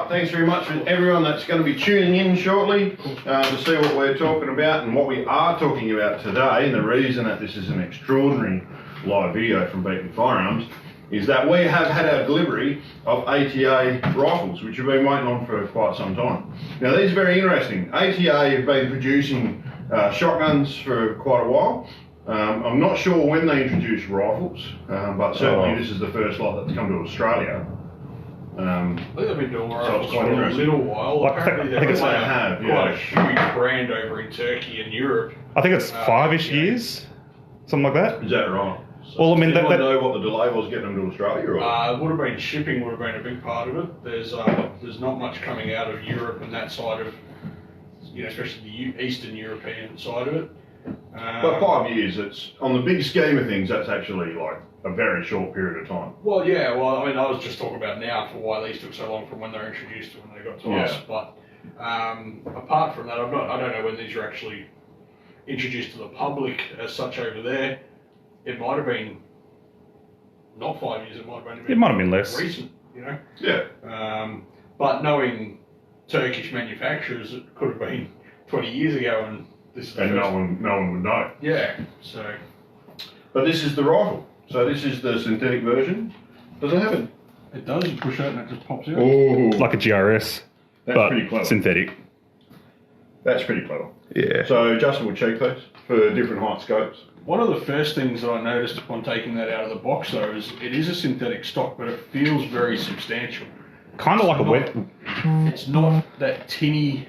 thanks very much for everyone that's going to be tuning in shortly to see what we're talking about and what we are talking about today. And the reason that this is an extraordinary live video from Beacon Firearms is that we have had our delivery of ATA rifles, which we've been waiting on for quite some time. Now these are very interesting. ATA have been producing shotguns for quite a while. I'm not sure when they introduced rifles, but certainly this is the first lot that's come to Australia. I think they've been doing rifles quite for a little while. Like, Apparently I think they've it's quite a huge brand over in Turkey and Europe. I think it's 5-ish years, something like that. Is that right? So well, I mean, do you know what the delay was getting them to Australia? Or? Would have been shipping would have been a big part of it. There's not much coming out of Europe and that side of, especially the Eastern European side of it. But 5 years, it's on the big scheme of things, that's actually like a very short period of time. Well, yeah, I mean, I was just talking about now for why these took so long from when they were introduced to when they got to us. But apart from that, I don't know when these were actually introduced to the public as such over there. It might have been not 5 years, it might have been less recent, Yeah. But knowing Turkish manufacturers, it could have been 20 years ago, and this is the no one would know. Yeah. So. But this is the rifle. So this is the synthetic version. Does it have it? It does. You push it and it just pops out. Oh, like a GRS, that's pretty clever. Synthetic. That's pretty clever. Yeah. So adjustable cheek piece for different height scopes. One of the first things that I noticed upon taking that out of the box, though, is it is a synthetic stock, but it feels very substantial. Kind of like a wet. It's not that tinny,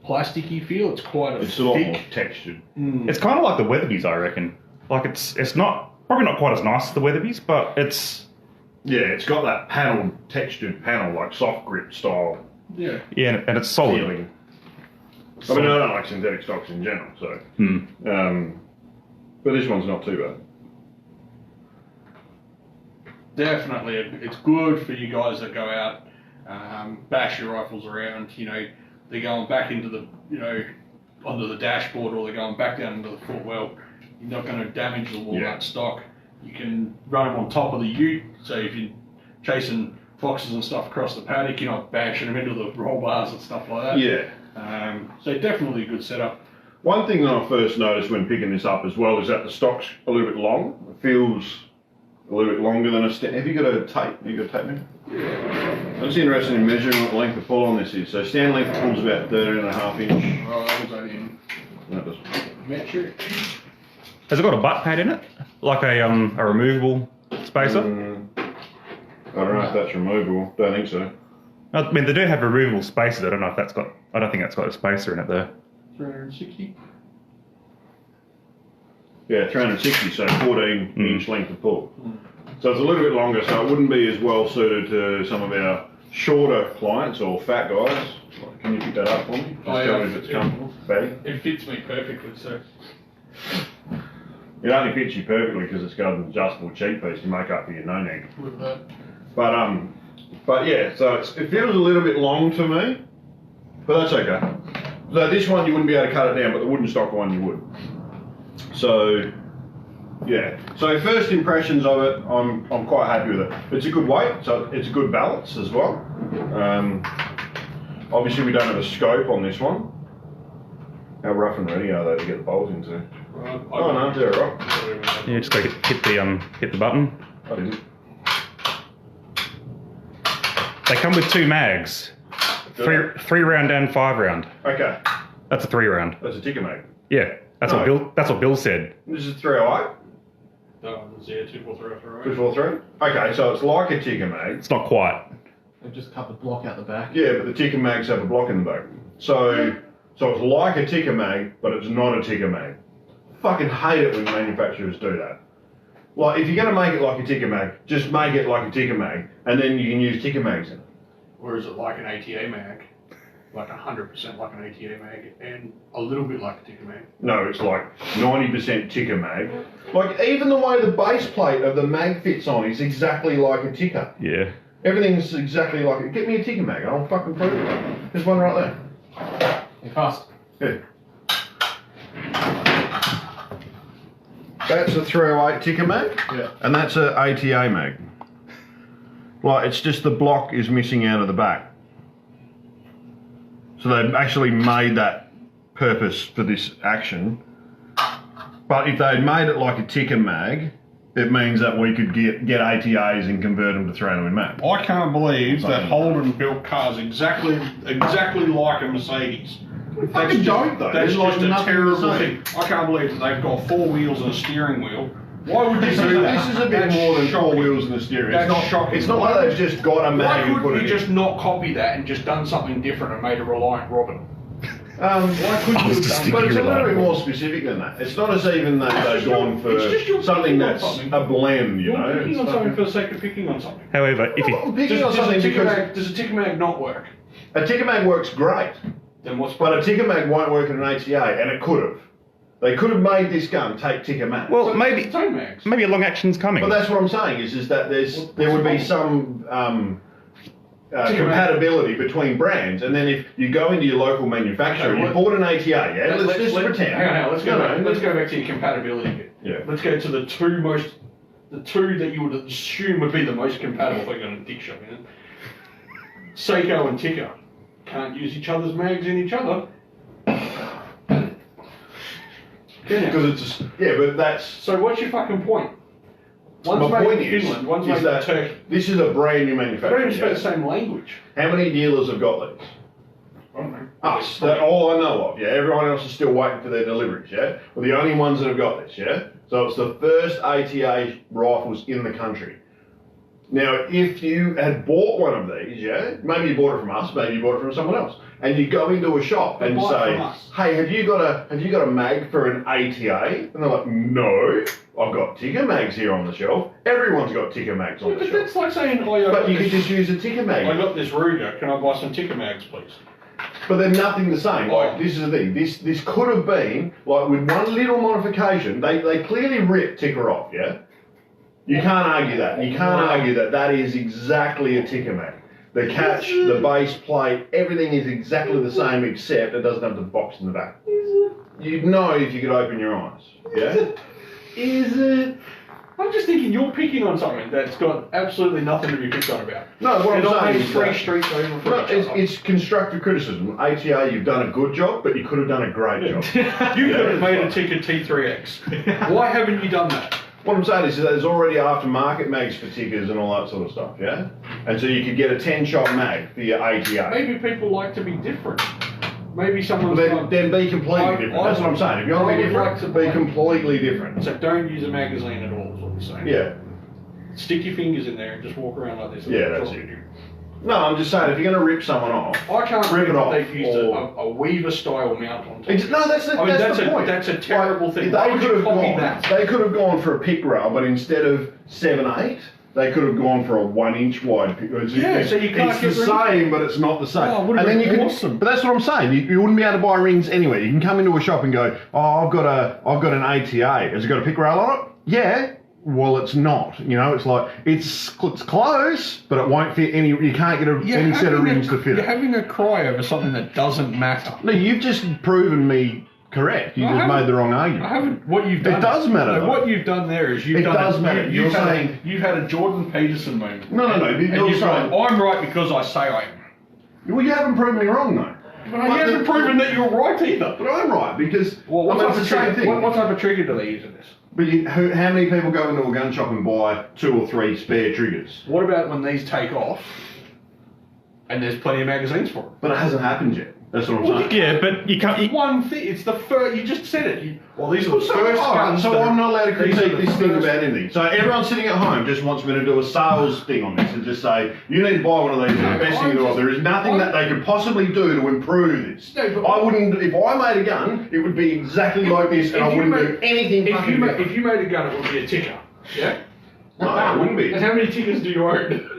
plasticky feel. It's quite a It's a lot more textured. It's kind of like the Weatherby's, I reckon. Like it's probably not quite as nice as the Weatherby's, but it's. Yeah, it's got that textured panel, like soft grip style. Yeah. Yeah, and it's solid. Feeling. I mean, I don't like synthetic stocks in general, so. But this one's not too bad. Definitely, it's good for you guys that go out, bash your rifles around. They're going back into the, onto the dashboard, or they're going back down into the footwell. You're not going to damage the Walnut stock. You can run them on top of the ute, so if you're chasing foxes and stuff across the paddock, you're not bashing them into the roll bars and stuff like that. Yeah. So definitely a good setup. One thing that I first noticed when picking this up as well is that the stock's a little bit long. It feels a little bit longer than a stand. Have you got a tape? You got a tape now? Yeah. I'm just interested in measuring what the length of pull on this is. So stand length of pull is about 13.5 inch. Oh, that was only in That does. metric. Has it got a butt pad in it? Like a removable spacer? I don't know if that's removable. Don't think so. I mean, they do have removable spacers. I don't know if that's got. I don't think that's got a spacer in it though. 360. Yeah, 360, so 14 inch length of pull. So it's a little bit longer, so it wouldn't be as well suited to some of our shorter clients or fat guys. Can you pick that up for me? Just tell me if it's comfortable. Fatty? It fits me perfectly, so. It only fits you perfectly because it's got an adjustable cheek piece to make up for your no-neck. Look at that. But yeah, so it feels a little bit long to me, but that's okay. So this one you wouldn't be able to cut it down, but the wooden stock one you would. So yeah. So first impressions of it, I'm quite happy with it. It's a good weight, so it's a good balance as well. Obviously we don't have a scope on this one. How rough and ready are they to get the bolts into? Oh no, they're right. Yeah, just go hit the button. I didn't. They come with 2 mags, 3 round and 5 round. Okay. That's a 3 round. That's a ticker mag. Yeah, that's what Bill said. This is 308. No, it's 243. 243. Okay, so it's like a ticker mag. It's not quite. They've just cut the block out the back. Yeah, but the ticker mags have a block in the back. So it's like a ticker mag, but it's not a ticker mag. Fucking hate it when manufacturers do that. Like, if you're going to make it like a ticker mag, just make it like a ticker mag, and then you can use ticker mags in it. Or is it like an ATA mag? Like 100% like an ATA mag, and a little bit like a ticker mag? No, it's like 90% ticker mag. Like, even the way the base plate of the mag fits on is exactly like a ticker. Yeah. Everything's exactly like it. Get me a ticker mag and I'll fucking prove it. There's one right there. They're fast. Yeah. That's a 308 ticker mag, Yeah. and that's a ATA mag. Like, it's just the block is missing out of the back. So they've actually made that purpose for this action. But if they'd made it like a ticker mag, it means that we could get ATAs and convert them to 300 mag. I can't believe that Holden built cars exactly like a Mercedes. Fucking don't though. That's There's just like a nothing terrible to say. thing. I can't believe that they've got 4 wheels and a steering wheel. Why would you do that? This is a bit That's more than 4 shocking. wheels and a steering. That's It's not shocking. It's not like they've just got a Why mag and put couldn't it you in. just not copy that and just done something different and made a Reliant Robin? Why couldn't I was you just have done? thinking But it's a little Reliant bit more Robin. specific than that. It's not as even that they've gone for it's just you're something picking on that's something. a blend, you You're know. picking It's on something fucking- for the sake of picking on something. However, if I'm you, picking on something because Does a ticker mag not work? a ticker mag works great, Then what's but a ticker mag won't work in an ATA, and it could have. They could have made this gun take ticker mag. well, maybe Toe mags. maybe a long action's coming. But that's what I'm saying is that there would be some compatibility between brands, and then if you go into your local manufacturer, Okay, you bought an ATA, yeah, let's just pretend. Hang on, let's go No, back. no, Let's go back to your compatibility bit. Yeah. Let's go to the two that you would assume would be the most compatible thing on a dick shop. You know? Seiko and Ticker can't use each other's mags in each other. Because it's just, yeah, but that's So what's your fucking point? One's my made point in Finland, one's is made in that Turkey. this is a brand new They don't manufacturer. even speak yeah? the same language. How many dealers have got these? I don't know. Us. That's all I know of. Yeah, everyone else is still waiting for their deliveries. Yeah, we're the only ones that have got this. Yeah, so it's the first ATA rifles in the country. Now, if you had bought one of these, yeah, maybe you bought it from us, maybe you bought it from someone else, and you go into a shop and Buy it say, from us. "Hey, have you got a mag for an ATA?" And they're like, "No, I've got ticker mags here on the shelf. Everyone's got ticker mags on Yeah, the but shelf." that's like saying, oh, yeah, But you could just use a ticker mag. I got this Ruger, can I buy some Ticker mags, please? But they're nothing the same. Like, Oh. this is the thing. This could have been, like, with one little modification, they clearly ripped ticker off, yeah? You can't argue that. You can't argue that that is exactly a ticker mag. The catch, the base plate, everything is exactly the same except it doesn't have the box in the back. You'd know if you could open your eyes, yeah? Is it? I'm just thinking you're picking on something that's got absolutely nothing to be picked on about. No, what They're I'm not saying made is three that- streets over from No, each other. it's constructive criticism. ATA, you've done a good job, but you could have done a great job. You could have made a Ticker T3X. Why haven't you done that? What I'm saying is that there's already aftermarket mags for tickers and all that sort of stuff, yeah? And so you could get a 10-shot mag for your ATA. Maybe people like to be different. Maybe someone's Then, like, then be completely different. That's what I'm saying. If you want to I be would different, like to be buy- completely different. so don't use a magazine at all, is what you're saying. Yeah. Stick your fingers in there and just walk around like this. Yeah, that's it. No, I'm just saying, if you're going to rip someone off... I can't Rip believe it that off, they've used or- a Weaver style mount on top. No, that's the, I mean, that's the a, point. That's a terrible thing. If Why They would could you have copy gone. that? They could have gone for a pick rail, but instead of 7/8, they could have gone for a 1-inch wide pick. Yeah, so you can't It's get the rid of it. same, but it's not the same. Oh, it would have and been then you awesome. Could, but that's what I'm saying. You wouldn't be able to buy rings anywhere. You can come into a shop and go, "Oh, I've got an ATA. Has it got a pick rail on it?" Yeah. Well, it's not. You know, it's like it's close, but it won't fit any. You can't get any set of rings to fit You're it. having a cry over something that doesn't matter. No, you've just proven me correct. You I just haven't- made the wrong argument. I haven't. What you've done. It does matter, No, though. what you've done there is you've It done. does matter. You've You're had saying- you've had a Jordan Peterson moment. No, And you're you've saying. gone, I'm right because I say I am. Well, you haven't proven me wrong, though. But you haven't proven that you're right either. But I'm right because Well, what, I mean, type it's of the same trigger, thing. what type of trigger do they use in this? But how many people go into a gun shop and buy 2 or 3 spare triggers? What about when these take off and there's plenty of magazines for them? But it hasn't happened yet. That's what I'm saying. yeah, but you can't. One thing, it's the first, you just said it. Well, these are the So, first guns. so that are- I'm not allowed to these are critique the this thing first- about anything. So everyone sitting at home just wants me to do a sales thing on this and just say, you need to buy one of these, it's the best thing in the world. There is nothing that they could possibly do to improve this. No, but- I wouldn't, if I made a gun, it would be exactly like this and I wouldn't do anything If fucking you, different. if you made a gun, it would be a ticker. Yeah? No, it wouldn't be. And how many tickers do you own?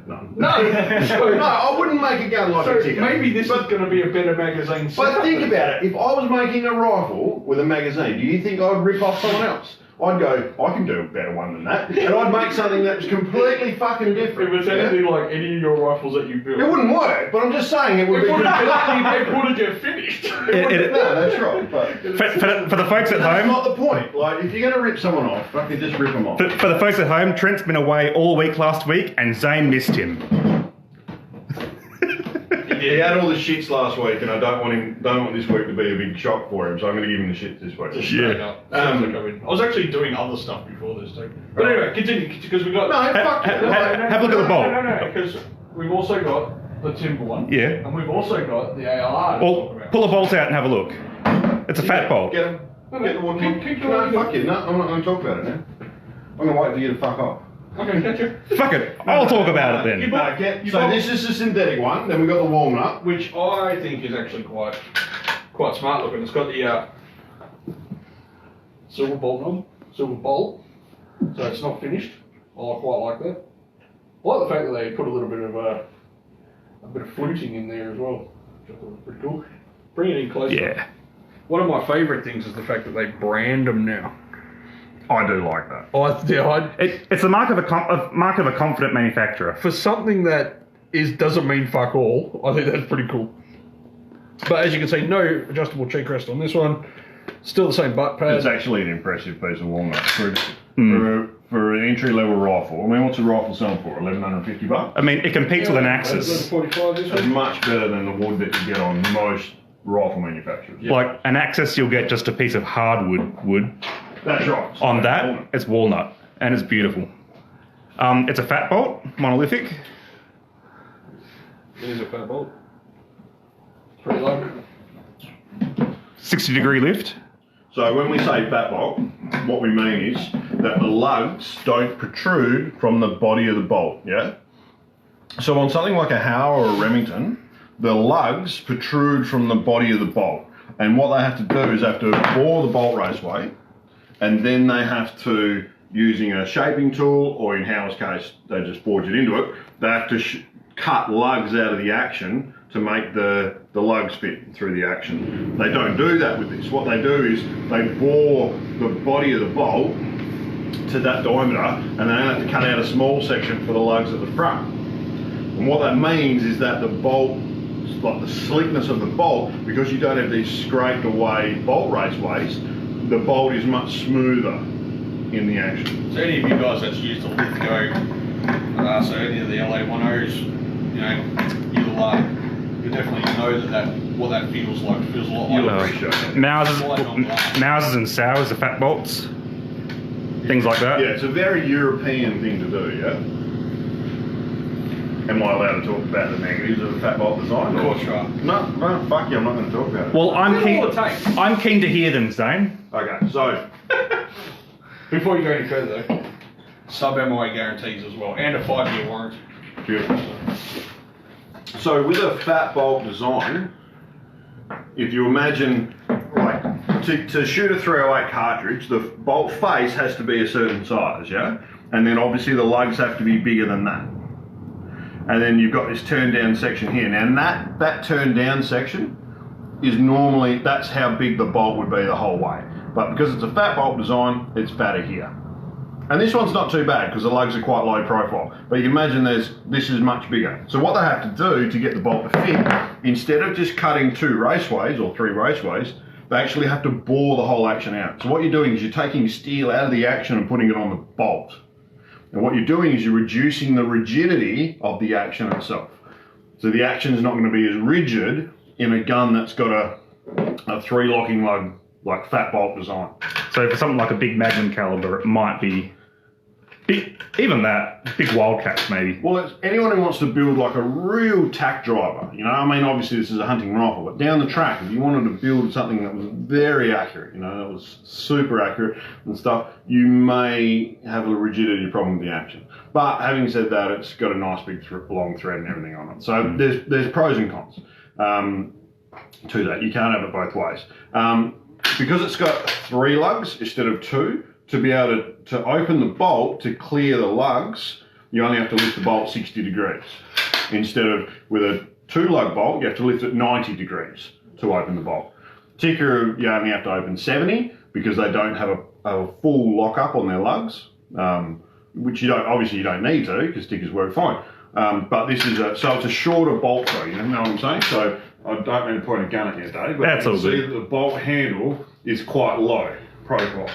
No. No. No, I wouldn't make a gun like So a ticker. maybe this But- is going to be a better magazine. But setup. think about it. If I was making a rifle with a magazine, do you think I'd rip off someone else? I'd go, I can do a better one than that. And I'd make something that's completely fucking different. If it's anything like any of your rifles that you build, It wouldn't work, but I'm just saying it would be it wouldn't get finished. No, that's right. But For the folks at that's home, not the point. Like, if you're going to rip someone off, fucking just rip them off. for the folks at home, Trent's been away all week last week, and Zaine missed him. He had all the shits last week, and I don't want this week to be a big shock for him, so I'm going to give him the shits this week. Yeah. I was actually doing other stuff before this too. But anyway, continue, because we got... No, fuck it. Have a look at the bolt. No, because we've also got the timber one. Yeah. And we've also got the ALR to Well, talk about. pull a bolt out and have a look. It's a fat bolt. Get him. Get the one. No, fuck you. No, I'm not going to talk about it now. I'm going to wait for you to fuck off. Okay, catch you. Fuck it. I'll talk about it then. So this is the synthetic one. Then we've got the walnut. Which I think is actually quite smart looking. It's got the silver bolt, so it's not finished. I quite like that. I like the fact that they put a little bit of a bit of fluting in there as well, which I thought was pretty cool. Bring it in closer. Yeah. One of my favourite things is the fact that they brand them now. I do like that. It's the mark of a confident manufacturer. For something that doesn't mean fuck all, I think that's pretty cool. But as you can see, no adjustable cheek rest on this one. Still the same butt pad. It's actually an impressive piece of walnut for an entry level rifle. I mean, what's a rifle selling for? $1,150. I mean, it competes with an Axis. 45 this It's one. much better than the wood that you get on most rifle manufacturers. Like an Axis, you'll get just a piece of hardwood wood. That's right. So On that, walnut. it's walnut, and it's beautiful. It's a fat bolt, monolithic. It is a fat bolt. It's pretty low. 60-degree lift. So when we say fat bolt, what we mean is that the lugs don't protrude from the body of the bolt, yeah? So on something like a Howe or a Remington, the lugs protrude from the body of the bolt. And what they have to do is they have to bore the bolt raceway, and then they have to, using a shaping tool, or in Howe's case, they just forge it into it, they have to cut lugs out of the action to make the lugs fit through the action. They don't do that with this. What they do is they bore the body of the bolt to that diameter, and they only have to cut out a small section for the lugs at the front. And what that means is that the bolt, like the sleekness of the bolt, because you don't have these scraped away bolt raceways, the bolt is much smoother in the action. So any of you guys that's used a Lithgo, so any of the LA10s, you'll definitely know that what that feels like. It feels a lot like You'll appreciate it. Mouses and sours, the fat bolts, things like that. Yeah, it's a very European thing to do, yeah? Am I allowed to talk about the negatives of the fat bolt design? Of course you are. No, fuck you, I'm not going to talk about it. Well, All it takes. I'm keen to hear them, Zane. Okay, so, Before you go any further though, sub-MOA guarantees as well, and a 5-year warranty. beautiful. So with a fat bolt design, if you imagine, like, to shoot a 308 cartridge, the bolt face has to be a certain size, yeah? And then obviously the lugs have to be bigger than that. And then you've got this turn down section here. Now that turn down section is normally, that's how big the bolt would be the whole way. But because it's a fat bolt design, it's fatter here. And this one's not too bad because the lugs are quite low profile. But you can imagine this is much bigger. So what they have to do to get the bolt to fit, instead of just cutting 2 raceways or 3 raceways, they actually have to bore the whole action out. So what you're doing is you're taking steel out of the action and putting it on the bolt. And what you're doing is you're reducing the rigidity of the action itself. So the action is not going to be as rigid in a gun that's got a 3 locking lug, like fat bolt design. So for something like a big Magnum caliber, it might be big, even that, big Wildcats maybe. Well, it's anyone who wants to build like a real tack driver, you know, I mean, obviously this is a hunting rifle, but down the track, if you wanted to build something that was very accurate, you know, that was super accurate and stuff, you may have a rigidity problem with the action. But having said that, it's got a nice big long thread and everything on it. So there's pros and cons to that. You can't have it both ways. Because it's got 3 lugs instead of 2, to be able to open the bolt to clear the lugs, you only have to lift the bolt 60 degrees. Instead of with a 2-lug bolt, you have to lift it 90 degrees to open the bolt. Ticker, you only have to open 70 because they don't have a full lock-up on their lugs, which obviously you don't need to because stickers work fine. But this is so it's a shorter bolt throw, you know what I'm saying? So I don't mean to point a gun at you, Dave, but That's you all can see good. that the bolt handle is quite low profile.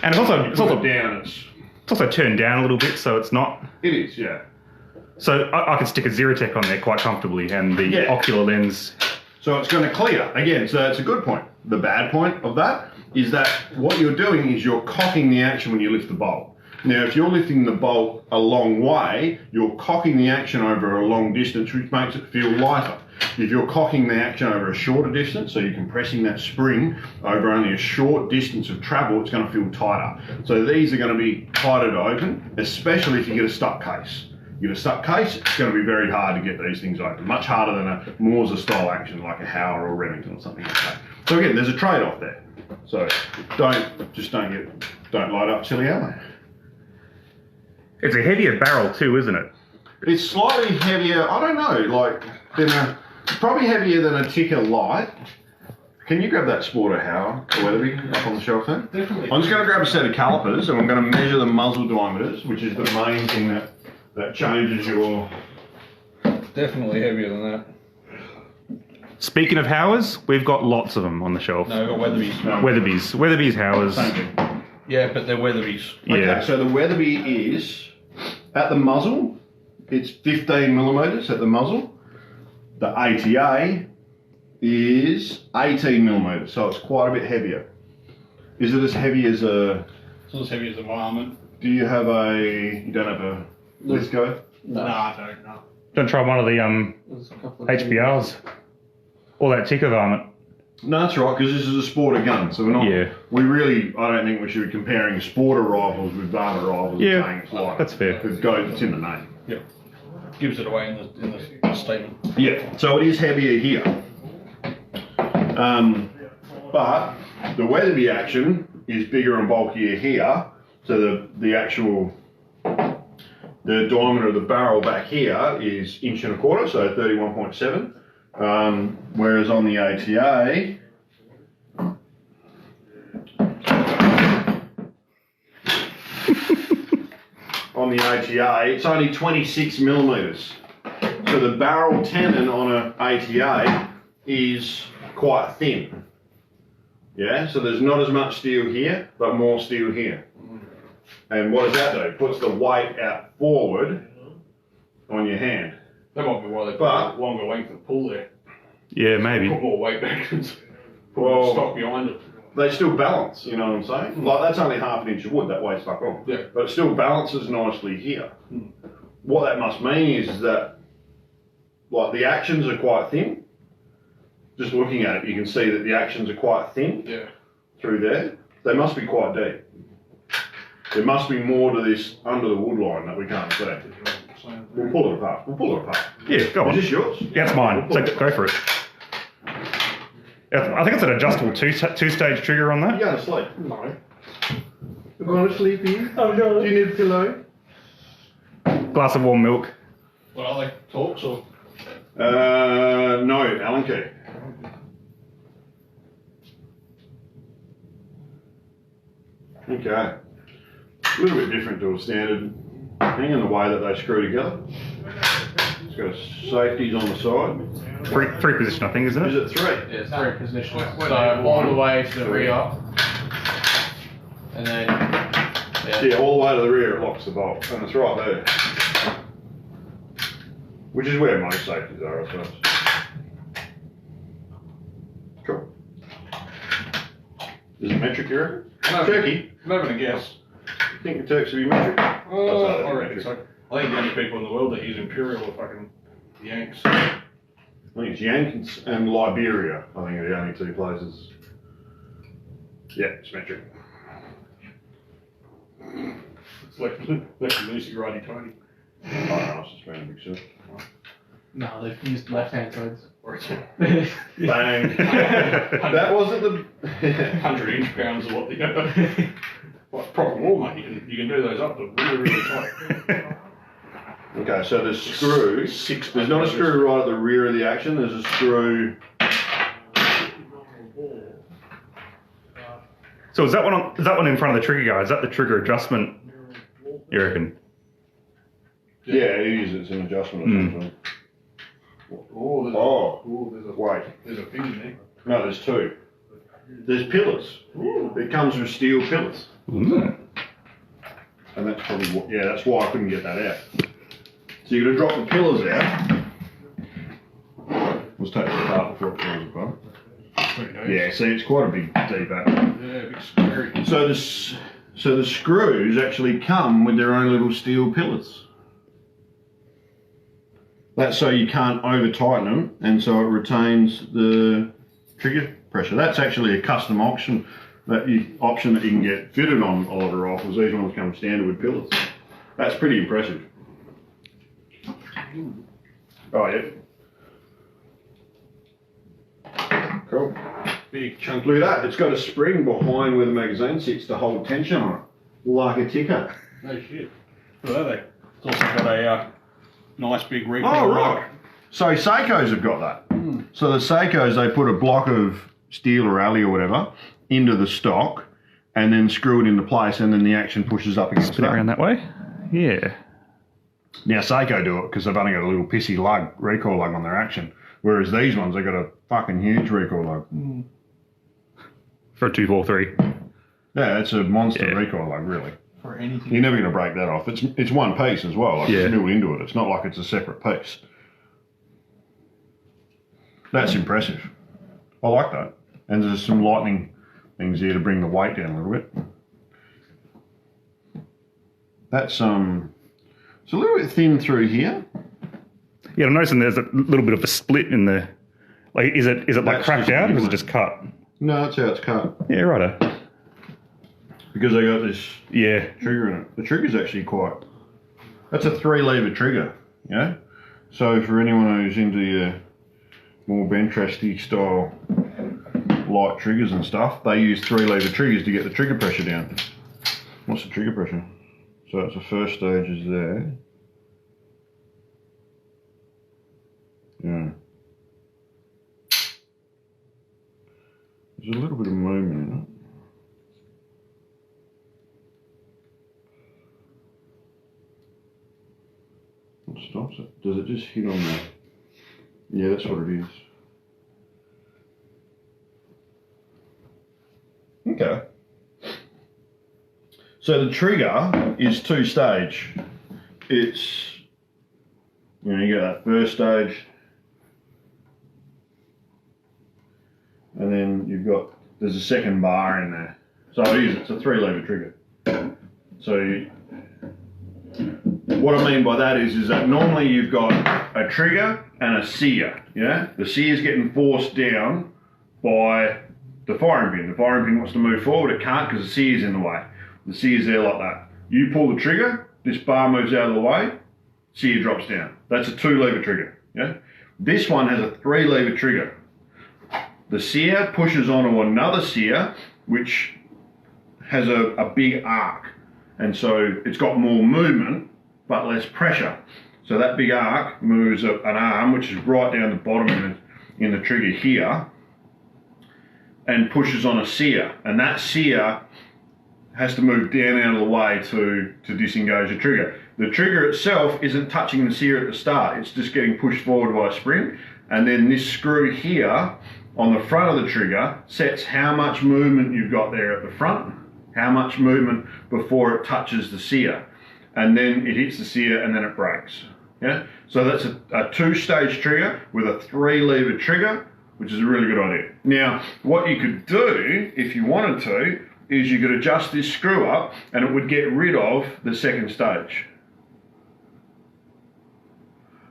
And it's also down. It's also turned down a little bit, so it's not. It is, yeah. So I could stick a Xerotech on there quite comfortably, and the ocular lens. So it's going to clear again. So it's a good point. The bad point of that is that what you're doing is you're cocking the action when you lift the bolt. Now, if you're lifting the bolt a long way, you're cocking the action over a long distance, which makes it feel lighter. If you're cocking the action over a shorter distance, so you're compressing that spring over only a short distance of travel, it's going to feel tighter. So these are going to be tighter to open, especially if you get a stuck case. You get a stuck case, it's going to be very hard to get these things open. Much harder than a Morse style action like a Hauer or Remington or something like that. So again, there's a trade-off there. So don't light up silly ammo. It's a heavier barrel too, isn't it? It's slightly heavier. I don't know, probably heavier than a Ticker Light. Can you grab that Sporter Hauer or Weatherby up on the shelf then? Definitely. I'm just going to grab a set of calipers and I'm going to measure the muzzle diameters, which is the main thing that changes your. Definitely heavier than that. Speaking of Hauers, we've got lots of them on the shelf. No, we've got Weatherby's. Weatherby's Hauers. Same thing. Yeah, but they're Weatherby's. Okay, Yeah. so the Weatherby is at the muzzle. It's 15 millimeters at the muzzle. The ATA is 18 millimeters, so it's quite a bit heavier. Is it as heavy as a? It's not as heavy as a varmint. Do you have you don't have a Lisco? No, I don't know. Don't try one of the There's a couple of HBRs. Or that Ticker varmint. No, that's right, because this is a Sporter gun, so we're not. Yeah. I don't think we should be comparing Sporter rifles with varmint rifles and saying it's light. That's fair. It's in the name. Yep. Gives it away in the statement. Yeah, so it is heavier here. But the Weatherby action is bigger and bulkier here, so the actual the diameter of the barrel back here is 1.25 inches, so 31.7. Whereas on the ATA, it's only 26 millimeters. So the barrel tenon on an ATA is quite thin. Yeah, so there's not as much steel here, but more steel here. And what does that do? It puts the weight out forward on your hand. That might be why they put But- a longer length of pull there. Yeah, maybe. Put more weight backwards. Put Well- more stock behind it. They still balance, you know what I'm saying? Like that's only half an inch of wood, that weight's stuck on. Yeah. But it still balances nicely here. What that must mean is that like the actions are quite thin. Just looking at it, you can see that the actions are quite thin Yeah. through there. They must be quite deep. There must be more to this under the wood line that we can't see. We'll pull it apart. Yeah, go on. Is this yours? Yeah, it's mine. So go for it. I think it's an adjustable two-stage trigger on You that. going to sleep? No. You going to sleep here? Do you need a pillow? Glass of warm milk. What are they? Torques or? No, Allen key. Okay. A little bit different to a standard thing in the way that they screw together. It's got safeties on the side. Three position, I think, isn't Is it? it three? Yeah, it's three positions. Wait, So all the way to the rear, and then Yeah, all the way to the rear it locks the bolt, and it's right there. Which is where most safeties are, I suppose. Cool. Is it metric, you reckon? No. Turkey? I'm having a guess. You think the Turks would be metric? I reckon so. I think the only people in the world that use Imperial are fucking Yanks. I think it's Yanks and Liberia, I think are the only two places. Yeah, it's metric. It's like Lucy, righty, Tony. Oh, no, I was just being a big shit. no, they've used left-hand codes. Or it's Bang. That wasn't the... 100 inch pounds or what the like proper war, mate. You can do those up to really tight. Okay, so the screw, there's not a screw right at the rear of the action, there's a screw So is that one in front of the trigger guy? Is that the trigger adjustment? You reckon? Yeah, it is. It's an adjustment or something. There's a pin in there. No, there's two. There's pillars. It comes with steel pillars. Ooh. And that's probably what, yeah, that's why I couldn't get that out. So you're going to drop the pillars out. Let's take this apart before it falls apart. Yeah, see, it's quite a big deep Yeah, big scary. So the screws actually come with their own little steel pillars. That's so you can't over tighten them, and so it retains the trigger pressure. That's actually a custom option that you can get fitted on a lot of rifles. These ones come standard with pillars. That's pretty impressive. Oh yeah. Cool. Big chunky. Look at that. It's got a spring behind where the magazine sits to hold tension on it, like a ticker. No shit. What are they? It's also got a nice big recoil. Oh right. So Seikos have got that. So the Seikos, they put a block of steel or alley or whatever into the stock, and then screw it into place, and then the action pushes up against Spin it that. around that way? Yeah. Now Seiko do it because they've only got a little pissy recoil lug on their action, whereas these ones, they've got a fucking huge recoil lug. For a 243. Yeah, it's a monster recoil lug, really. For anything. You're never going to break that off. It's one piece as well. Like Yeah. it's milled into it. It's not like it's a separate piece. That's impressive. I like that. And there's some lightning things here to bring the weight down a little bit. That's it's a little bit thin through here. Yeah, I'm noticing there's a little bit of a split in the. Like, is it like That's cracked just out, or is it movement. just cut? No, that's how it's cut. Yeah, righto. Because they got this Yeah. trigger in it. The trigger's actually that's a 3-lever trigger, you know? So for anyone who's into your more Bentrasty style light triggers and stuff, they use 3-lever triggers to get the trigger pressure down. What's the trigger pressure? So that's the first stage is there. Yeah. There's a little bit of movement in it. What stops it? Does it just hit on the... Yeah, that's what it is. Okay. So the trigger is 2-stage. It's, you got that first stage, and then there's a second bar in there. So it's a 3-lever trigger. So what I mean by that is that normally you've got a trigger and a sear, yeah? The sear's getting forced down by the firing pin. The firing pin wants to move forward, it can't because the sear's in the way. The sear's there like that. You pull the trigger, this bar moves out of the way, sear drops down. That's a 2-lever trigger, yeah? This one has a 3-lever trigger. The sear pushes onto another sear, which has a big arc. And so it's got more movement, but less pressure. So that big arc moves an arm, which is right down the bottom in the trigger here, and pushes on a sear. And that sear has to move down out of the way to disengage the trigger. The trigger itself isn't touching the sear at the start. It's just getting pushed forward by a spring. And then this screw here on the front of the trigger sets how much movement you've got there at the front, how much movement before it touches the sear. And then it hits the sear and then it breaks. Yeah. So that's a 2-stage trigger with a 3-lever trigger, which is a really good idea. Now, what you could do if you wanted to is you could adjust this screw up and it would get rid of the second stage.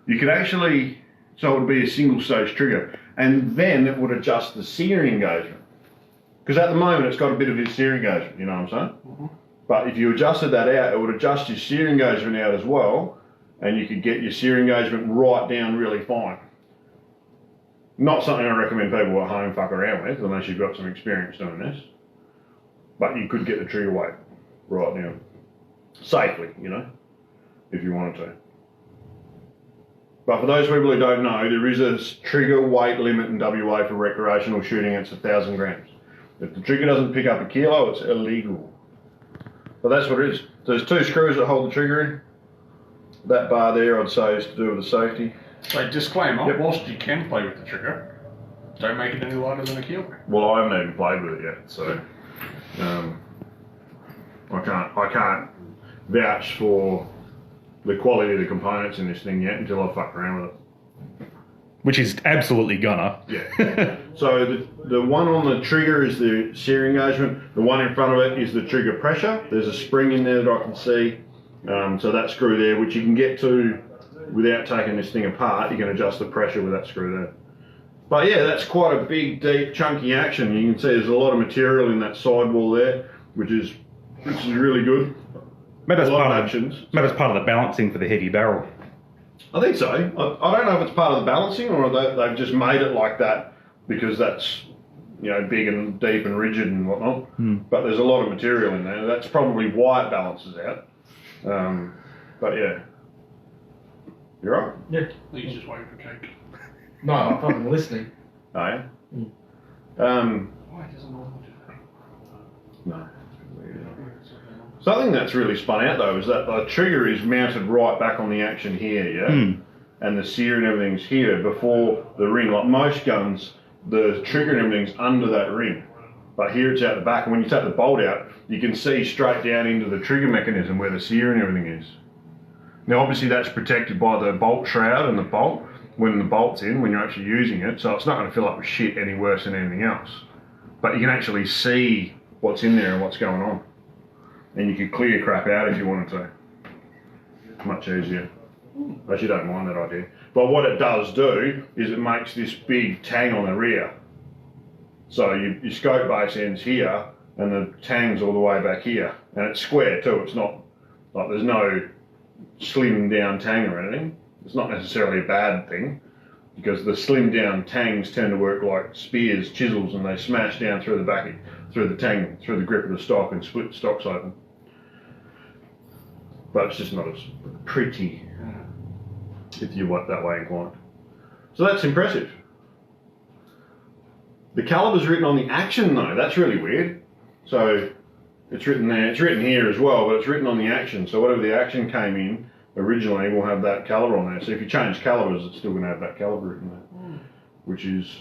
You could actually, so it would be a 1-stage trigger, and then it would adjust the sear engagement. Because at the moment it's got a bit of his sear engagement, you know what I'm saying? Mm-hmm. But if you adjusted that out, it would adjust your sear engagement out as well, and you could get your sear engagement right down really fine. Not something I recommend people at home fuck around with, unless you've got some experience doing this. But you could get the trigger weight right down. Safely, you know, if you wanted to. But for those people who don't know, there is a trigger weight limit in WA for recreational shooting. It's 1,000 grams. If the trigger doesn't pick up a kilo, it's illegal. But that's what it is. There's 2 screws that hold the trigger in. That bar there, I'd say, is to do with the safety. So disclaimer, Yep. whilst you can play with the trigger, don't make it any lighter than a kilo. Well, I haven't even played with it yet, so I can't vouch for the quality of the components in this thing yet until I fuck around with it. Which is absolutely gonna. Yeah. So the one on the trigger is the sear engagement. The one in front of it is the trigger pressure. There's a spring in there that I can see. So that screw there, which you can get to without taking this thing apart, you can adjust the pressure with that screw there. But yeah, that's quite a big, deep, chunky action. You can see there's a lot of material in that sidewall there, which is really good. Maybe that's A lot part of of actions. Maybe it's part of the balancing for the heavy barrel. I think so. I don't know if it's part of the balancing or they've just made it like that because that's, you know, big and deep and rigid and whatnot. But there's a lot of material in there. That's probably why it balances out. But yeah. You're right? Yeah. He's just waiting for cake. No, I'm fucking listening. Oh, yeah? Why doesn't all do that? No. Something that's really spun out though is that the trigger is mounted right back on the action here, yeah? And the sear and everything's here before the ring. Like most guns, the trigger and everything's under that ring. But here it's out the back, and when you take the bolt out, you can see straight down into the trigger mechanism where the sear and everything is. Now obviously that's protected by the bolt shroud and the bolt when the bolt's in, when you're actually using it, so it's not going to fill up with shit any worse than anything else. But you can actually see what's in there and what's going on. And you could clear crap out if you wanted to. Much easier. I actually don't mind that idea. But what it does do is it makes this big tang on the rear. So your scope base ends here and the tang's all the way back here. And it's square too, it's not like there's no slim down tang or anything. It's not necessarily a bad thing because the slim down tangs tend to work like spears, chisels, and they smash down through the back, through the tang, through the grip of the stock and split the stocks open. But it's just not as pretty if you want that way inclined. So that's impressive. The caliber's written on the action though, that's really weird. So it's written there, it's written here as well, but it's written on the action. So whatever the action came in originally will have that caliber on there. So if you change calibers, it's still going to have that caliber written there. Which is,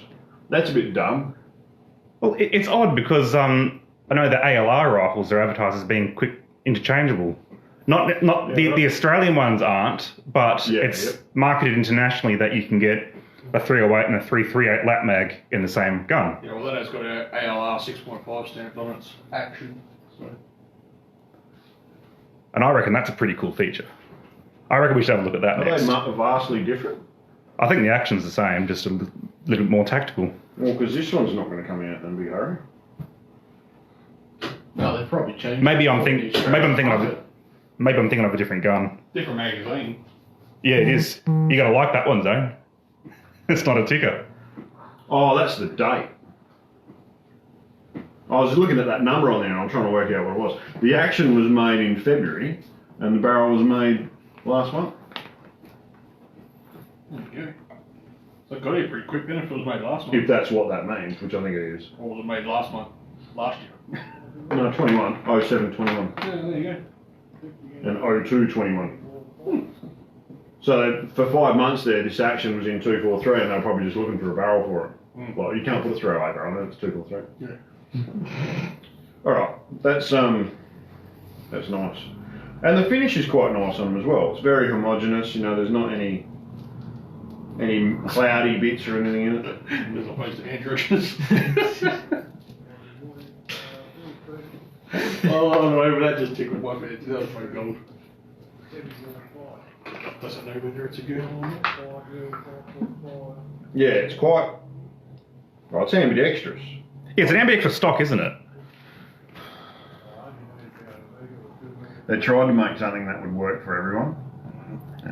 that's a bit dumb. Well, it's odd because I know the ALR rifles are advertised as being quick interchangeable. The Australian ones aren't, but it's marketed internationally that you can get a 308 and a 338 lap mag in the same gun. Yeah, well that has got an ALR 6.5 stamped on its action. So. And I reckon that's a pretty cool feature. I reckon we should have a look at that next. Are they vastly different? I think the action's the same, just a little bit more tactical. Well, because this one's not going to come out in a big hurry. No, they've probably changed. Maybe I'm thinking of a different gun. Different magazine. Yeah, it is. You gotta like that one, Zane. It's not a ticker. Oh, that's the date. I was looking at that number on there and I'm trying to work out what it was. The action was made in February and the barrel was made last month. There you go. So it got here pretty quick then if it was made last month. If that's what that means, which I think it is. Or was it made last month? Last year? No, 21. 07, 21. Yeah, there you go. And 02, 21. So for 5 months there, this action was in 243 and they were probably just looking for a barrel for it. Well, you can't put a 308 barrel on it, it's 243. Yeah. Alright, that's nice. And the finish is quite nice on them as well. It's very homogeneous, you know, there's not any cloudy bits or anything in it. As opposed to androgynous. Oh no, but that just tickled my fancy. That was my gold. Doesn't know whether it's a girl or not. Yeah, it's quite, well, it's ambidextrous. Yeah, it's an ambidextrous stock, isn't it? They tried to make something that would work for everyone.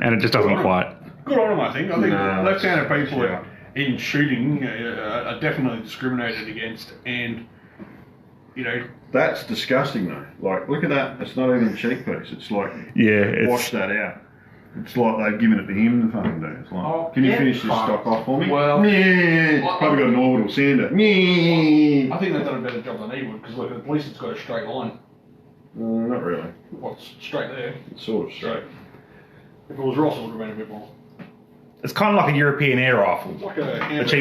And it just doesn't quite. Good on them, I think. I think No, left-handed people yeah. in shooting are definitely discriminated against, and you know. That's disgusting though. Like, look at that. It's not even a cheek piece. It's like, Yeah, wash that out. It's like they've given it to him to fucking do. It's like, can you finish this stock off for me? Well, yeah, probably got an orbital sander. Yeah. I think they've done a better job than he would, because look, at least it's got a straight line. Not really. What's straight there? It's sort of straight. If it was Ross, it would have been a bit more. It's kind of like a European air rifle. Like a It's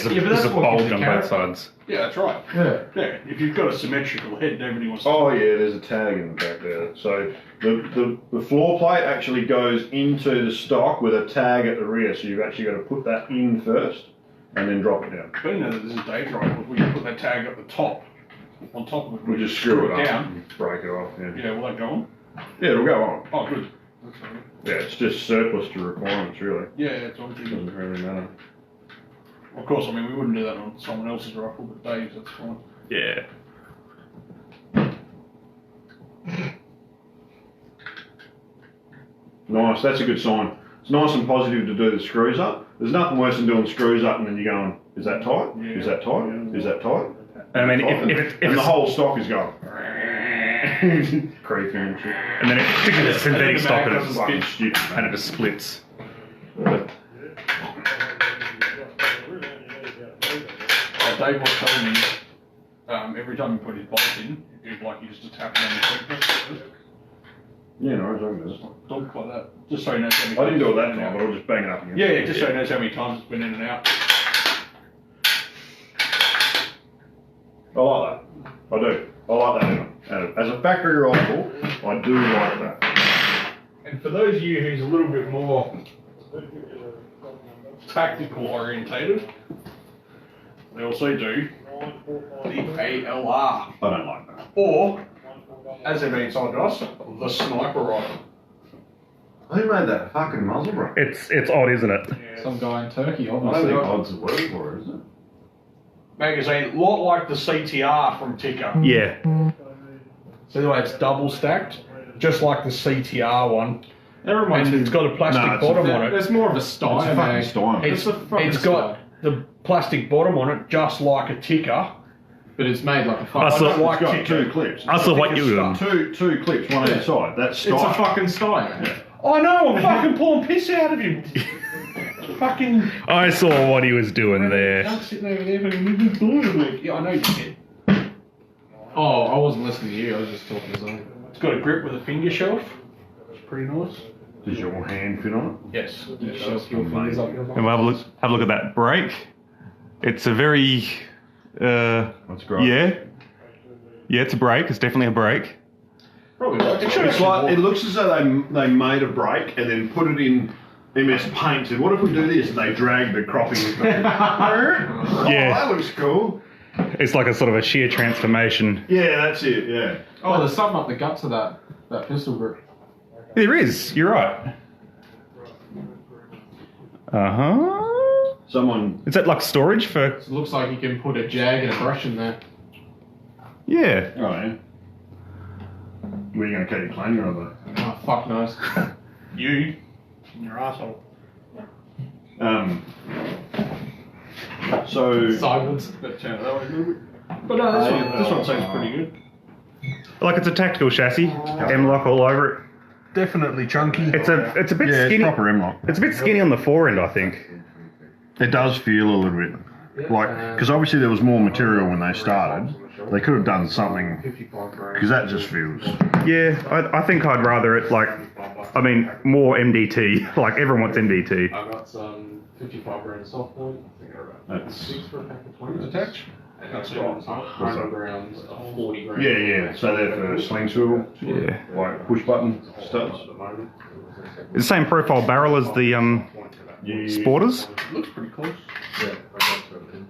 but a that's what bulge gives on you both character. sides. Yeah, that's right. Yeah. Yeah, if you've got a symmetrical head, nobody wants to. Oh yeah, there's a tag in the back there. So the floor plate actually goes into the stock with a tag at the rear. So you've actually got to put that in first and then drop it down. But you know that there's a Dave's rifle where you put that tag at the top, on top of it. We just screw it down. up and break it off. Yeah. Yeah, will that go on? Yeah, it'll go on. Oh, good. That's fine. Yeah, it's just surplus to requirements really. Yeah, it's on. Doesn't really matter. Of course, I mean, we wouldn't do that on someone else's rifle, but Dave's, that's fine. Yeah. Nice, that's a good sign. It's nice and positive to do the screws up. There's nothing worse than doing the screws up and then you're going, is that tight? Yeah. Is that tight? Yeah. Is that tight? And I mean, And if the it's, whole stock is going. Creeping and shit. and then particularly the synthetic stock, doesn't Fucking stupid. and it just splits. Dave was telling me every time he put his bolt in, it was like he just tapped on the quickness. Yeah, no, I don't do Don't like that. Just so he knows how many I didn't do it that times time, but I'll just bang it up again. Yeah, just so he knows how many times it's been in and out. I like that. I do. I like that. As a factory rifle, I do like that. And for those of you who's a little bit more tactical orientated, they also do the ALR. I don't like that. Or, as they've been told to us, the sniper rifle. Who made that fucking muzzle, bro? It's odd, isn't it? Some guy in Turkey, I don't obviously. think odds a word for it, is it? Magazine, a lot like the CTR from Ticker. Yeah. So anyway, it's double stacked, just like the CTR one. That reminds And me. it's got a plastic No, it's bottom on it. There's more of a style. It's a fucking style. It's, It's a fucking it's got the plastic bottom on it, just like a Ticker. But it's made like a I fucking. saw- don't like It's got Ticker. two clips. I saw what you were. Two clips, one Yeah. each side. That's It's style. a fucking style. I know, I'm fucking pulling piss out of him. Fucking. I saw what he was doing there. Don't sitting over there fucking. Yeah, I know you did. Oh, I wasn't listening to you. I was just talking to Zaine. It's got a grip with a finger shelf. It's pretty nice. Does your hand fit on Yes. Just shove your fingers up your And we'll have a look at that brake. It's a very, it? That's great. yeah, it's a brake. It's definitely a brake. Probably like it. It's like, it looks as though they made a brake and then put it in MS Paint. Said, what if we do this? And they drag the cropping. Oh, Yeah. that looks cool. It's like a sort of a shear transformation. Yeah, that's it. Yeah. Oh, there's something up the guts of that pistol grip. There is. You're right. Someone. Is that like storage for? It looks like you can put a jag and a brush in there. Yeah. Oh yeah. Where are you going to keep your cleaner over? Oh, fuck knows. You. Your asshole. So. Silence. But turn it that way a little bit. But no, this one seems pretty good. Like it's a tactical chassis. M-lock all over it. Definitely chunky. It's a bit Yeah, skinny. it's proper M-lock. It's a bit skinny on the fore end, I think. It does feel a little bit like, because obviously there was more material when they started. They could have done something, because that just feels. Yeah, I think I'd rather it like, I mean, more MDT. Like everyone wants MDT. I got some 55 grand soft point. I think I got That's. 6 for a pack of 20. Attach? And I've got 100 rounds of 40 grand. Yeah, yeah. So they're for sling swivel, Yeah. like push button studs. At the moment. It's the same profile barrel as the Sporters. Looks pretty close. Yeah, I got something.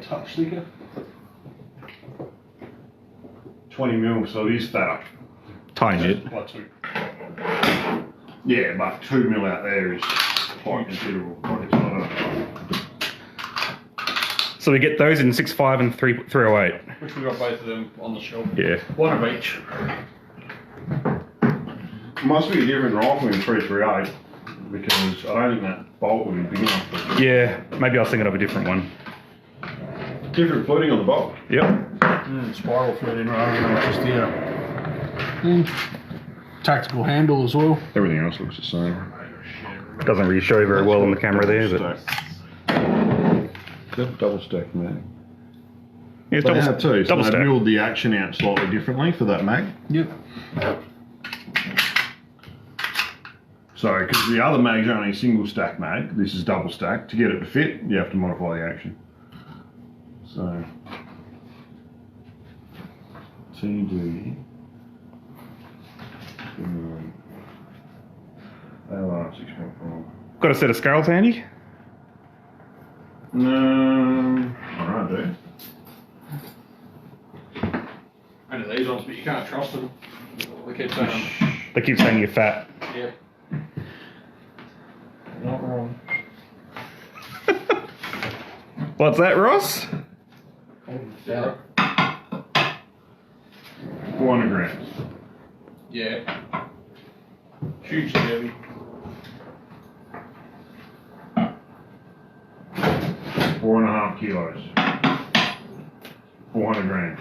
Touch sticker. 20 mil, so it is fatter. Tiny bit. By 2. Yeah, but 2 mil out there is quite considerable. Like it's not a. So we get those in 6.5 and 308. Which we got both of them on the shelf. Yeah. One of each. Must be a different rifle in 338 because I don't think that bolt would be big enough. For Yeah, maybe I was thinking of a different one. different fluting on the bolt. Yep. Spiral fluting rather than just here. Tactical handle as well. Everything else looks the same. Doesn't really show very well on the camera there, but double stack mag. yeah, it's They have too, so double they've stack. milled the action out slightly differently for that mag. Yep. So, because the other mag's only a single stack mag, this is double stack. To get it to fit, you have to modify the action. So, TD, ALR 6.4. Got a set of scales handy? No, alright, dude. I know these ones, but you can't trust them. They keep saying, They keep saying you're fat. yeah. Not wrong. What's that, Ross? Yeah. 400 grams. Yeah. Hugely heavy. 4.5 kilos. 400 grams.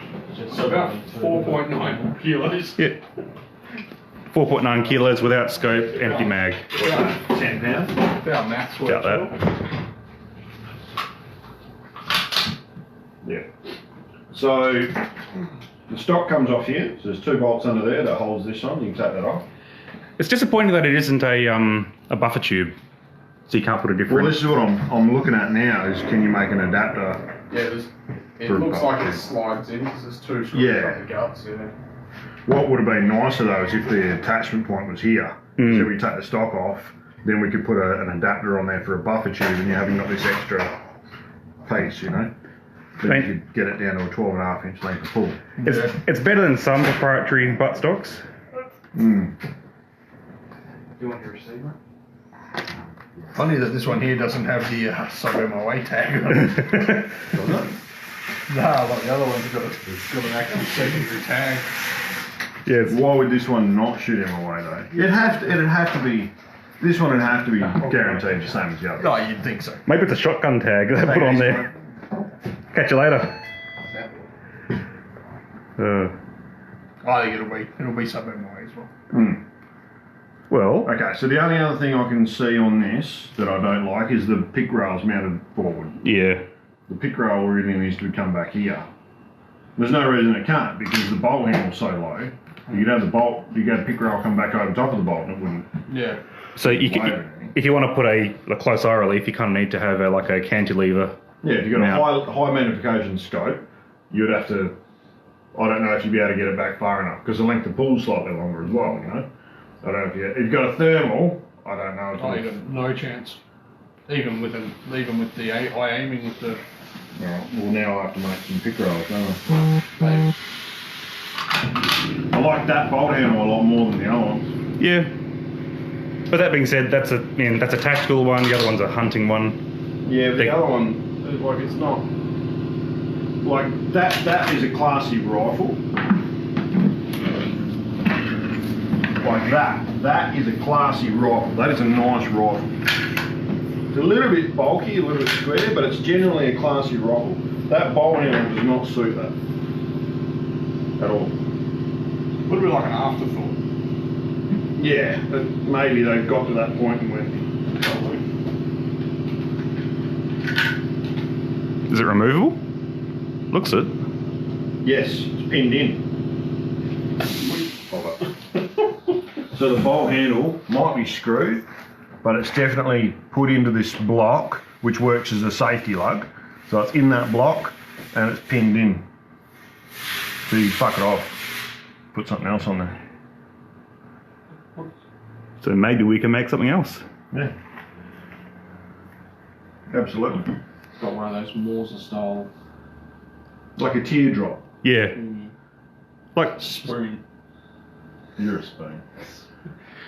So about 4.9 kilos. Yeah. 4.9 kilos without scope, empty mag. 10 pounds. About maths work. Doubt that. Yeah. So the stock comes off here. So there's 2 bolts under there that holds this on. You can take that off. It's disappointing that it isn't a buffer tube, so you can't put a different. Well, this is what I'm looking at now. Is can you make an adapter? Yeah, it For looks a like it box. slides in because there's 2 screws Yeah. up the guts. Yeah. What would have been nicer though is if the attachment point was here. Mm. So we take the stock off, then we could put an adapter on there for a buffer tube, and you haven't got this extra piece, you know. Then Right. you could get it down to a 12.5 inch length of pull. It's better than some proprietary butt stocks. Mm. Do you want your receiver? Funny that this one here doesn't have the sorry my way tag on it. Nah, like the other one's got Got an actual secondary tag. Yeah, it's, Why would this one not shoot him away though? It'd have to be. This one would have to be guaranteed the same as the other. Oh, you'd think so. maybe it's a shotgun tag they put on there. Catch you later. I think it'll be something my way as well. Mm. Well, Okay, so the only other thing I can see on this that I don't like is the pick rails mounted forward. yeah. The pick rail really needs to come back here. There's no reason it can't because the bolt handle's so low. You could have the bolt, you go pick rail come back over top of the bolt and it wouldn't. Yeah. So you Wire can, anything. if you want to put a close eye relief, you kind of need to have like a cantilever. Yeah, if you've got Mount. a high magnification scope, you'd have to. I don't know if you'd be able to get it back far enough because the length of pull's slightly longer as well. You know, I don't know if you've got a thermal. I don't know. At all. I got no chance. Even with the high aiming with the. Alright, well now I have to make some pick rails, don't I? I like that bolt handle a lot more than the other ones. Yeah. But that being said, that's a tactical one. The other one's a hunting one. Yeah, but They- the other one, like it's not. Like that is a classy rifle. Like that is a classy rifle. That is a nice rifle. It's a little bit bulky, a little bit square, but it's generally a classy rifle. That bolt handle does not suit that at all. Would be like an afterthought. Yeah, but maybe they got to that point and went. Is it removable? Looks it. Yes, it's pinned in. So the bolt handle might be screwed, but it's definitely put into this block, which works as a safety lug. So it's in that block and it's pinned in. So you fuck it off, put something else on there. So maybe we can make something else. Yeah. Absolutely. It's got one of those Muzzle style. Like a teardrop. Yeah. Like Spoon. You're a spoon.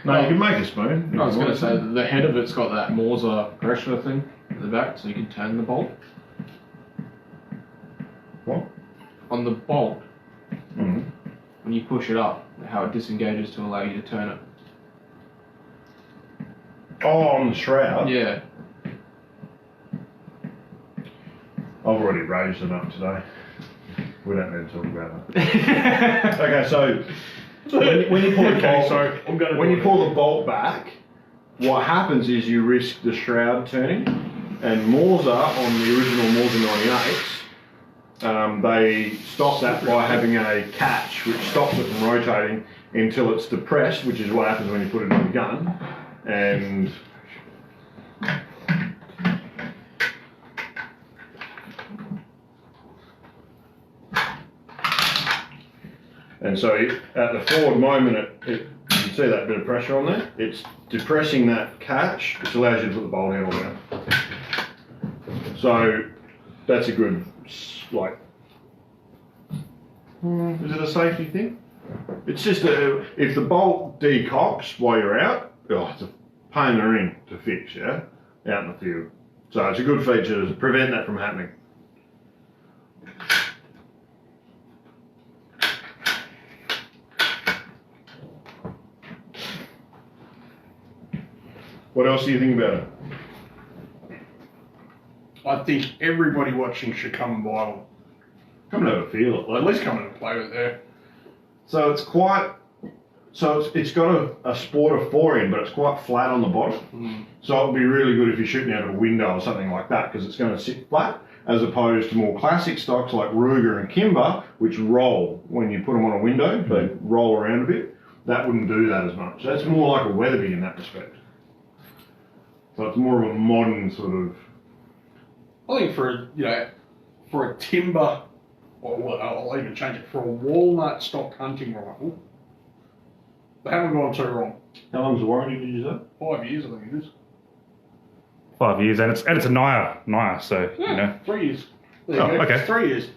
No, you can make a spoon. I was going to say the head of it's got that Morse pressure thing at the back, so you can turn the bolt. What? On the bolt, Mm-hmm. when you push it up, how it disengages to allow you to turn it. Oh, on the shroud? Yeah. I've already raised enough today. We don't need to talk about that. Okay, so when you pull the Okay, bolt, so I'm gonna when do you it. pull the bolt back, what happens is you risk the shroud turning. And Morza on the original Morza 98s, they stop that by having a catch which stops it from rotating until it's depressed, which is what happens when you put it in the gun. And so at the forward moment, you can see that bit of pressure on there. It's depressing that catch, which allows you to put the bolt handle down. So that's a good, like, is it a safety thing? It's just if the bolt decocks while you're out, it's a pain in the ring to fix, yeah, out in the field. So it's a good feature to prevent that from happening. What else do you think about it? I think everybody watching should come and buy one. Come and have a feel it. At least come and play with it there. So it's quite, it's got a sporter forend, but it's quite flat on the bottom. So it'll be really good if you're shooting out of a window or something like that, because it's going to sit flat, as opposed to more classic stocks like Ruger and Kimber, which roll when you put them on a window. They roll around a bit. That wouldn't do that as much. That's more like a Weatherby in that respect. So it's more of a modern sort of. I think for a timber, or I'll even change it, for a walnut stock hunting rifle, they haven't gone too wrong. How long's the warranty, did you say? 5 years, I think it is. 5 years, and it's a Naya, so Yeah, you know. 3 years. There you Oh, go. okay. It's 3 years.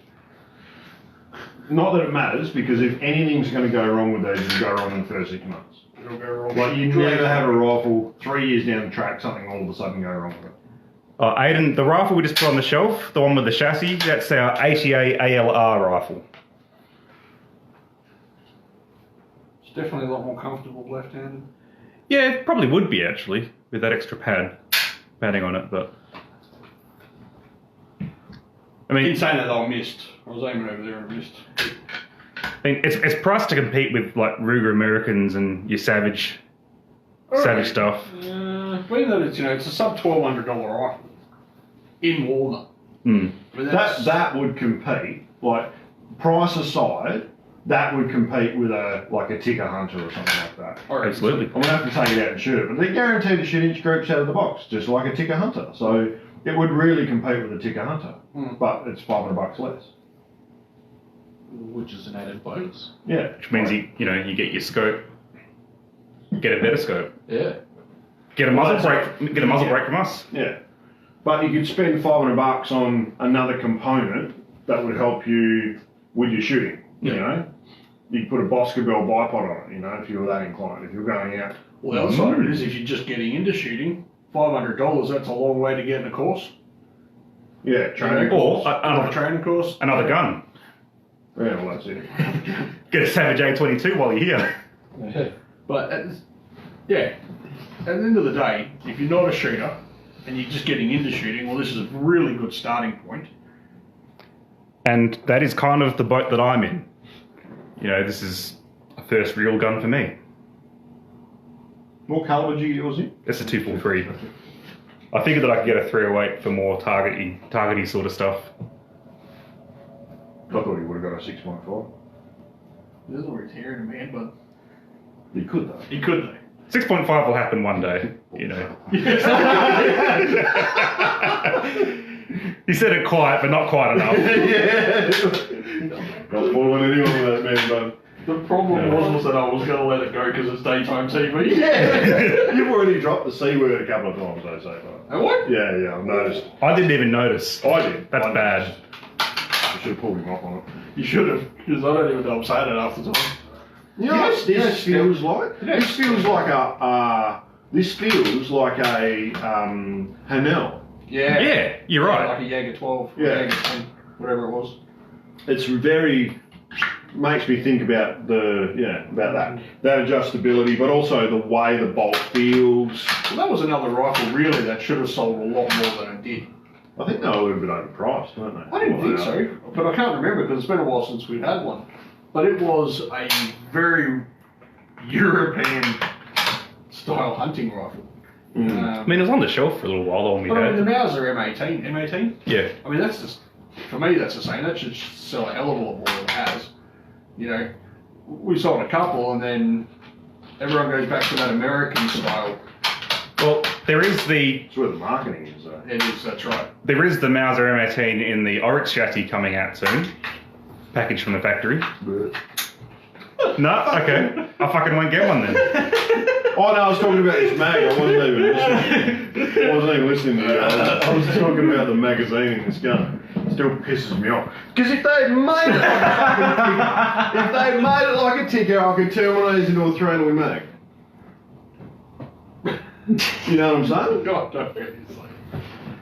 Not that it matters, because if anything's going to go wrong with those, it'll go wrong in the first 6 months. It'll go wrong. Like you never have a rifle 3 years down the track, something all of a sudden go wrong with it. Aiden, the rifle we just put on the shelf, the one with the chassis, that's our ATA ALR rifle. It's definitely a lot more comfortable left-handed. Yeah, it probably would be actually, with that extra padding on it, but. I mean, In saying that, I missed. I was aiming over there and missed. it's priced to compete with like Ruger Americans and your Savage stuff. Being that it's it's a sub $1,200 rifle in Walnut. I mean, That would compete, like price aside, that would compete with a Ticker Hunter or something like that. Absolutely. I'm gonna have to take it out and shoot it, but they're guaranteed to shoot inch groups out of the box, just like a Ticker Hunter. So it would really compete with a Ticker Hunter, but it's $500 less. Which is an added bonus. Yeah, Which means you get your scope, get a better scope, Yeah. get a muzzle brake from us. Yeah, but you could spend $500 on another component that would help you with your shooting. You know, you could put a Boscobel bipod on it. If you were that inclined, if you're going out. Well, the other side of it is if you're just getting into shooting, $500, that's a long way to get in a course. Yeah, training Or course. Another training course. another gun. Yeah, well, that's it. Get a Savage A22 while you're here. But at the end of the day, if you're not a shooter and you're just getting into shooting, well, this is a really good starting point. And that is kind of the boat that I'm in. This is a first real gun for me. What caliber did you get yours in? It's a 243. I figured that I could get a 308 for more targety sort of stuff. I thought you would have got a 6.5. It doesn't really tear in a man, but You could though. he could though. 6.5 will happen one day, He said it quiet, but not quite enough. Yeah. Not spoiling anyone with that man, bud. The problem was that I was going to let it go because it's daytime TV. Yeah. You've already dropped the C word a couple of times, though, so far. And what? Yeah, I've noticed. I didn't even notice. I did. That's I bad. noticed. I should have pulled him off on it. You should have, because I don't even know I'm saying it half the time. You know what this feels like? This feels like a Hanel. Yeah, you're right. Like a Jaeger 12, Yeah. Jaeger 10, whatever it was. It's makes me think about that adjustability, but also the way the bolt feels. Well, that was another rifle really that should have sold a lot more than it did. I think they were a little bit overpriced, weren't they? I didn't think so, but I can't remember because it's been a while since we've had one. But it was a very European style hunting rifle. I mean, it was on the shelf for a little while when we But I mean, the had. Mauser M18. M18? Yeah. I mean, that's just, for me, that's the same. That should sell a hell of a lot more than it has. You know, we sold a couple and then everyone goes back to that American style. Well, there is the That's where the marketing is, though. It is, that's right. there is the Mauser M18 in the Oryx chassis coming out soon, packaged from the factory. No, okay, I fucking won't get one then. Oh no, I was talking about this mag. I wasn't even listening to you. I was talking about the magazine in this gun. It still pisses me off. Because if they'd made it like a fucking ticker, if they'd made it like a ticker, I could turn one of these into a 3-way mag. You know what I'm saying? God, don't get it.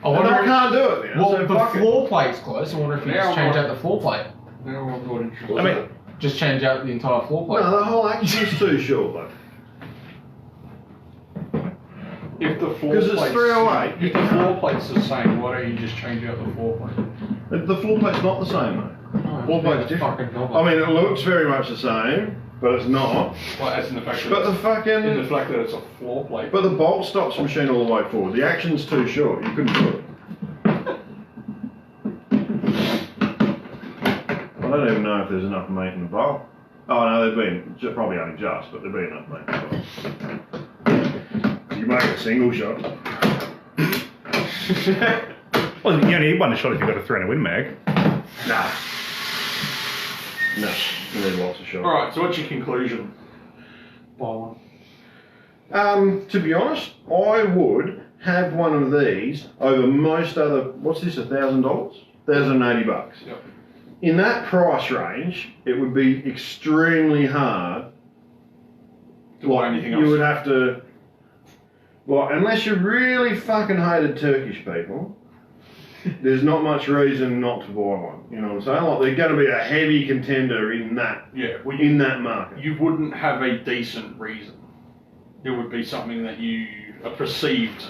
I And wonder I can't do it now. Well, so the fuck it. floor plate's close. I wonder if you Yeah, just change I'm out the floor plate. Now I'm not interested. I mean, Just change out the entire floor plate. No, the whole action's too short, though. If the floor 'Cause it's plate's 308. If the floor plate's the same, why don't you just change out the floor plate? The floor plate's not the same, though. Floor plate's different. Fucking novel. I mean, it looks very much the same, but it's not. Well, as in the fact that But the in the fucking... fact that it's a floor plate. But the bolt stops the machine all the way forward. The action's too short. You couldn't do it. I don't even know if there's enough meat in the bowl. Oh no, there'd been probably only just, but there'd be enough meat in the bowl. You make a single shot. well, you only need one shot if you've got a 300 Win mag. Nah. No, you need lots of shots. Alright, so what's your conclusion? Buy one. To be honest, I would have one of these over most other. What's this? $1,000? $1,080. Yep. In that price range, it would be extremely hard. To buy anything else. You would have to. Well, unless you really fucking hated Turkish people, there's not much reason not to buy one. You know what I'm saying? Like they're going to be a heavy contender in that in that market. You wouldn't have a decent reason. It would be something that a perceived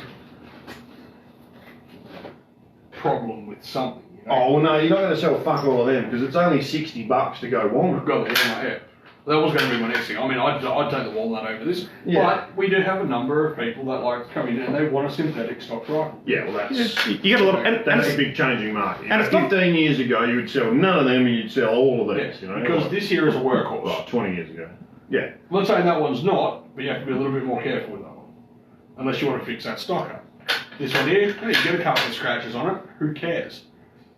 problem with something. You know? Oh well, no, you're not going to sell fuck all of them because it's only $60 to go We've Walnut. got the Walnut, yeah. That was going to be my next thing. I mean, I'd take the Walnut over this. Yeah. But we do have a number of people that like to come in and they want a synthetic stock rifle. Yeah, well that's You get a lot of, and that's a it's, big changing market. and it's not- 15 years ago, you would sell none of them, and you'd sell all of these. Yeah, You know, because like, this here is a workhorse. like 20 years ago. Yeah. I'm not saying that one's not, but you have to be a little bit more careful with that one. Unless you want to fix that stock up. This one here, you get a couple of scratches on it, who cares?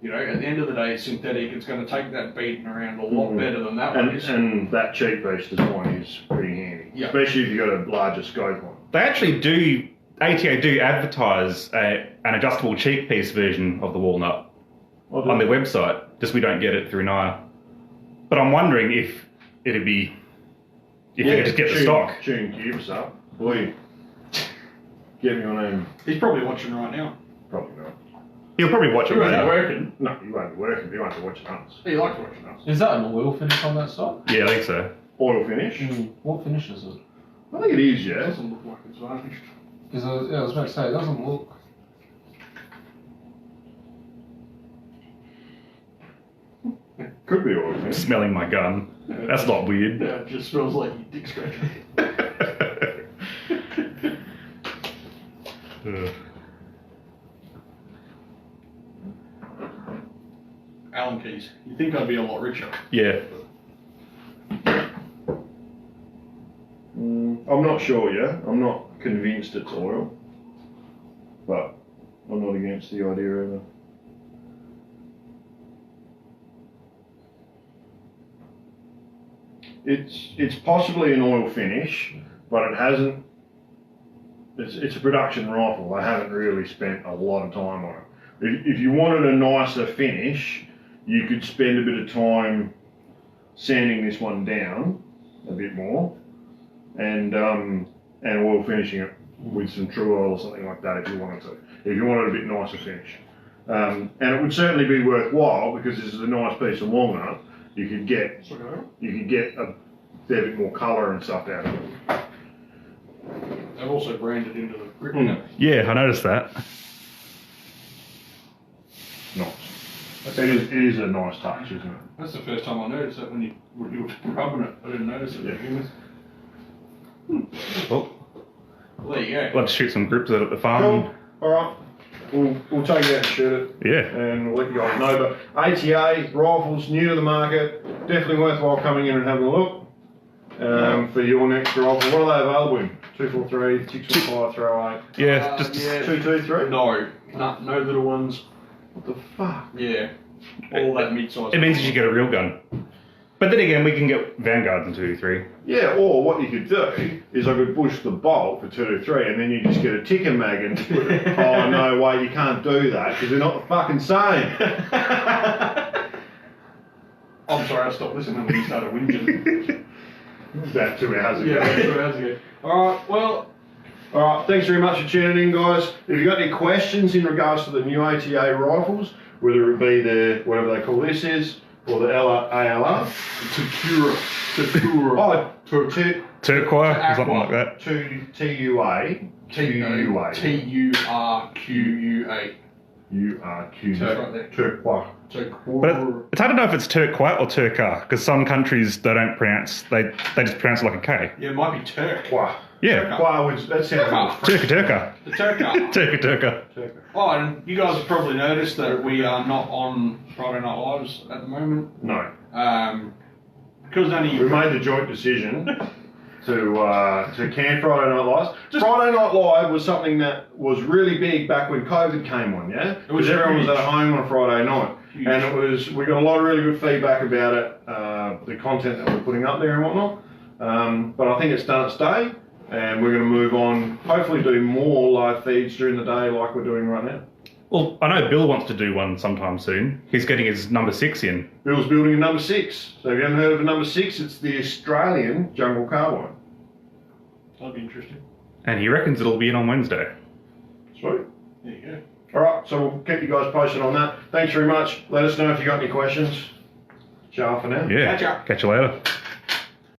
You know, at the end of the day, it's synthetic, it's going to take that beating around a lot better than that one is. And that cheap beast one is pretty handy, Yeah. especially if you've got a larger scope on. they actually do, ATA do advertise an adjustable cheek piece version of the Walnut on their website, just we don't get it through Naya. But I'm wondering if it'd be, if you could just get the stock. Tune cubes up. Boy, get me on him. He's probably watching right now. Probably not. He'll probably watch it He won't right be now. working. No, you won't be working. You won't be watching us. He likes watching us. Is that an oil finish on that stock? Yeah, I think so. Oil finish. What finish is it? I think it is, It yeah. doesn't look like it's varnished. Because I was about to say, it doesn't look. Could be oil finish. Smelling my gun. That's not weird. Yeah, it just smells like your dick scratcher. Ugh. Allen keys. You think I'd be a lot richer? Yeah. I'm not sure, yeah. I'm not convinced it's oil, but I'm not against the idea either. It's possibly an oil finish, but it hasn't. It's a production rifle. They haven't really spent a lot of time on it. If you wanted a nicer finish, you could spend a bit of time sanding this one down a bit more, and oil finishing it with some true oil or something like that if you wanted to. If you wanted a bit nicer finish, and it would certainly be worthwhile because this is a nice piece of walnut. You could get a fair bit more colour and stuff out of it. They've also branded into the grip. Yeah, I noticed that. Nice. It is a nice touch, isn't it? That's the first time I noticed that when you were rubbing it. I didn't notice it. Yeah. Well, Well, there you go. let's shoot some groups out at the farm. Cool. All right. We'll take it out and shoot it. Yeah. And we'll let you guys know. But ATA rifles, new to the market, definitely worthwhile coming in and having a look for your next rifle. What are they available in? 243, 645, 308. Yeah, just 223? No, no little ones. What the fuck? Yeah, all that mid-size. it means you should get a real gun. But then again, we can get Vanguards in 223. Yeah, or what you could do is I could push the bolt for 223 and then you just get a ticker mag and put it. Oh, no, wait, you can't do that because they're not the fucking same. I'm sorry, I stopped listening when you started whinging. About 2 hours ago. Yeah, 2 hours ago. Alright, well, Alright, thanks very much for tuning in, guys. If you've got any questions in regards to the new ATA rifles, whether it be the, whatever they call this is, or the ALR, Turqua. oh, Turqua, or something like that. TUA. Turqua. URQ. That's right there. Turqua. But it's hard to know if it's Turqua or Turqa, because some countries they don't pronounce, they just pronounce it like a K. Yeah, it might be Turk. Turqua. Yeah. Turqua, that sounds Turqa Turqa. The Turqa. Turqa. Turqua. Oh, and you guys have probably noticed that we are not on Friday Night Lives at the moment. No. Because only We made the joint decision to can Friday Night Lives. Friday Night Live was something that was really big back when COVID came on, yeah? It was Because everyone was huge. at home on a Friday night. Huge. And we got a lot of really good feedback about it, the content that we're putting up there and whatnot. But I think it's done its day, and we're going to move on, hopefully do more live feeds during the day like we're doing right now. Well, I know Bill wants to do one sometime soon. He's getting his number 6 in. Bill's building a number 6. So if you haven't heard of a number 6, it's the Australian Jungle Carbine. that'll be interesting. And he reckons it'll be in on Wednesday. Sweet. There you go. Alright, so we'll keep you guys posted on that. Thanks very much. Let us know if you got any questions. Ciao for now. Yeah. Catch ya. Catch you later.